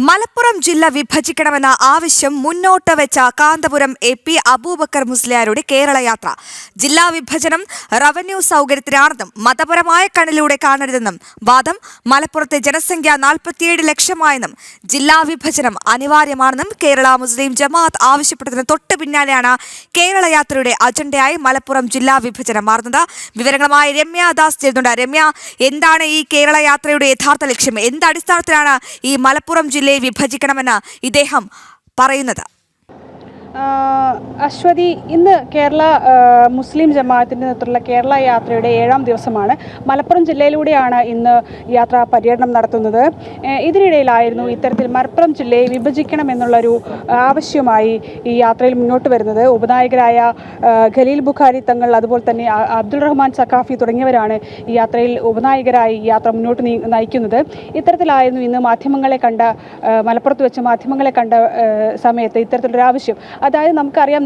മലപ്പുറം ജില്ല വിഭജിക്കണമെന്ന ആവശ്യം മുന്നോട്ട് വെച്ച കാന്തപുരം AP അബൂബക്കർ മുസ്ലിയാരുടെ കേരള യാത്ര ജില്ലാ വിഭജനം റവന്യൂ സൗകര്യത്തിനാണെന്നും മതപരമായ കണ്ണിലൂടെ കാണരുതെന്നും വാദം. മലപ്പുറത്തെ ജനസംഖ്യ 47 ലക്ഷമായെന്നും ജില്ലാ വിഭജനം അനിവാര്യമാണെന്നും കേരള മുസ്ലിം ജമാഅത്ത് ആവശ്യപ്പെട്ടതിന് തൊട്ടു പിന്നാലെയാണ് കേരള യാത്രയുടെ അജണ്ടയായി മലപ്പുറം ജില്ലാ വിഭജനം മാറുന്നത്. വിവരങ്ങളുമായി രമ്യ ദാസ് ചേരുന്നുണ്ട്. രമ്യ, എന്താണ് ഈ കേരള യാത്രയുടെ യഥാർത്ഥ ലക്ഷ്യം? എന്ത് അടിസ്ഥാനത്തിലാണ് ഈ മലപ്പുറം ജില്ലയെ വിഭജിക്കണമെന്ന് ഇദ്ദേഹം പറയുന്നത്? അശ്വതി, ഇന്ന് കേരള മുസ്ലിം ജമാഅത്തിൻ്റെ നേതൃത്വത്തിലുള്ള കേരള യാത്രയുടെ 7ാം ദിവസമാണ്. മലപ്പുറം ജില്ലയിലൂടെയാണ് ഇന്ന് യാത്രാ പര്യടനം നടത്തുന്നത്. ഇതിനിടയിലായിരുന്നു ഇത്തരത്തിൽ മലപ്പുറം ജില്ലയെ വിഭജിക്കണമെന്നുള്ളൊരു ആവശ്യമായി ഈ യാത്രയിൽ മുന്നോട്ട് വരുന്നത്. ഉപനായകരായ ഖലീൽ ബുഖാരി തങ്ങൾ, അതുപോലെ തന്നെ അബ്ദുൾ റഹ്മാൻ സഖാഫി തുടങ്ങിയവരാണ് ഈ യാത്രയിൽ ഉപനായകരായി ഈ യാത്ര മുന്നോട്ട് നയിക്കുന്നത്. ഇത്തരത്തിലായിരുന്നു ഇന്ന് മലപ്പുറത്ത് വെച്ച് മാധ്യമങ്ങളെ കണ്ട സമയത്ത് ഇത്തരത്തിലൊരു ആവശ്യം. അതായത് നമുക്കറിയാം,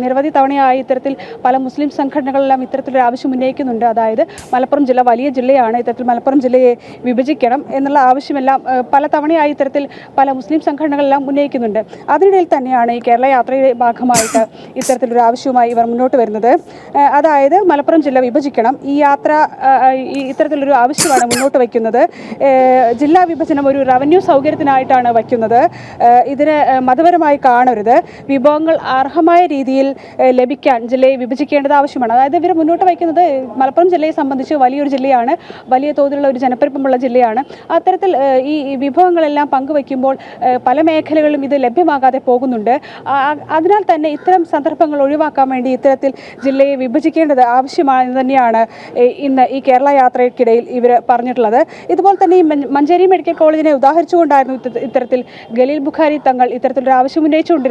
നിരവധി തവണയായി ഇത്തരത്തിൽ പല മുസ്ലിം സംഘടനകളെല്ലാം ഇത്തരത്തിലൊരു ആവശ്യം ഉന്നയിക്കുന്നുണ്ട്. അതായത് മലപ്പുറം ജില്ല വലിയ ജില്ലയാണ്, ഇത്തരത്തിൽ മലപ്പുറം ജില്ലയെ വിഭജിക്കണം എന്നുള്ള ആവശ്യമെല്ലാം പല തവണയായി ഇത്തരത്തിൽ പല മുസ്ലിം സംഘടനകളെല്ലാം ഉന്നയിക്കുന്നുണ്ട്. അതിനിടയിൽ തന്നെയാണ് ഈ കേരള യാത്രയുടെ ഭാഗമായിട്ട് ഇത്തരത്തിലൊരു ആവശ്യവുമായി ഇവർ മുന്നോട്ട് വരുന്നത്. അതായത് മലപ്പുറം ജില്ല വിഭജിക്കണം, ഈ യാത്ര ഇത്തരത്തിലൊരു ആവശ്യമാണ് മുന്നോട്ട് വയ്ക്കുന്നത്. ജില്ലാ വിഭജനം ഒരു റവന്യൂ സൗകര്യത്തിനായിട്ടാണ് വയ്ക്കുന്നത്. ഇതിന് മതപരമായി കാണരുത്, വിഭവങ്ങൾ അർഹമായ രീതിയിൽ ലഭിക്കാൻ ജില്ലയെ വിഭജിക്കേണ്ടത് ആവശ്യമാണ്. അതായത് ഇവർ മുന്നോട്ട് വയ്ക്കുന്നത് മലപ്പുറം ജില്ലയെ സംബന്ധിച്ച് വലിയൊരു ജില്ലയാണ്, വലിയ തോതിലുള്ള ഒരു ജനപ്പെരുപ്പമുള്ള ജില്ലയാണ്. അത്തരത്തിൽ ഈ വിഭവങ്ങളെല്ലാം പങ്കുവയ്ക്കുമ്പോൾ പല മേഖലകളിലും ഇത് ലഭ്യമാകാതെ പോകുന്നുണ്ട്. അതിനാൽ തന്നെ ഇത്തരം സന്ദർഭങ്ങൾ ഒഴിവാക്കാൻ വേണ്ടി ഇത്തരത്തിൽ ജില്ലയെ വിഭജിക്കേണ്ടത് ആവശ്യമാണെന്ന് തന്നെയാണ് ഇന്ന് ഈ കേരള യാത്രയ്ക്കിടയിൽ ഇവർ പറഞ്ഞിട്ടുള്ളത്. ഇതുപോലെ തന്നെ ഈ മഞ്ചേരി മെഡിക്കൽ കോളേജിനെ ഉദാഹരിച്ചുകൊണ്ടായിരുന്നു ഇത്തരത്തിൽ ഖലീൽ ബുഖാരി തങ്ങൾ ഇത്തരത്തിലൊരു ആവശ്യം ഉന്നയിച്ചുകൊണ്ടിരുന്നത്.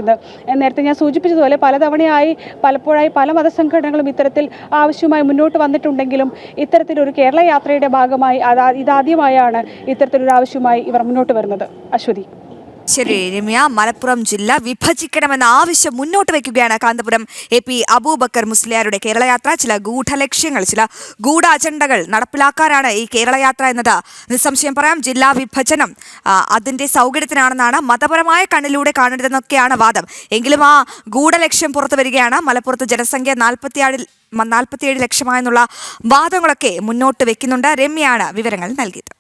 നേരത്തെ ഞാൻ സൂചിപ്പിച്ചതുപോലെ പലപ്പോഴായി പല മതസംഘടനകളും ഇത്തരത്തിൽ ആവശ്യമായി മുന്നോട്ട് വന്നിട്ടുണ്ടെങ്കിലും ഇത്തരത്തിലൊരു കേരള യാത്രയുടെ ഭാഗമായി ഇതാദ്യമായാണ് ഇത്തരത്തിലൊരു ആവശ്യമായി ഇവർ മുന്നോട്ട് വരുന്നത്. അശ്വതി. ശരി രമ്യ, മലപ്പുറം ജില്ല വിഭജിക്കണമെന്ന ആവശ്യം മുന്നോട്ട് വയ്ക്കുകയാണ് കാന്തപുരം AP അബൂബക്കർ മുസ്ലിയാരുടെ കേരള യാത്ര. ചില ഗൂഢലക്ഷ്യങ്ങൾ, ചില ഗൂഢ അജണ്ടകൾ നടപ്പിലാക്കാനാണ് ഈ കേരള യാത്ര എന്നത് നിസ്സംശയം പറയാം. ജില്ലാ വിഭജനം അതിൻ്റെ സൗകര്യത്തിനാണെന്നാണ്, മതപരമായ കണ്ണിലൂടെ കാണരുതെന്നൊക്കെയാണ് വാദം. എങ്കിലും ആ ഗൂഢലക്ഷ്യം പുറത്തു വരികയാണ്. മലപ്പുറത്ത് ജനസംഖ്യ 47 ലക്ഷമായെന്നുള്ള വാദങ്ങളൊക്കെ മുന്നോട്ട് വെക്കുന്നുണ്ട്. രമ്യയാണ് വിവരങ്ങൾ നൽകിയത്.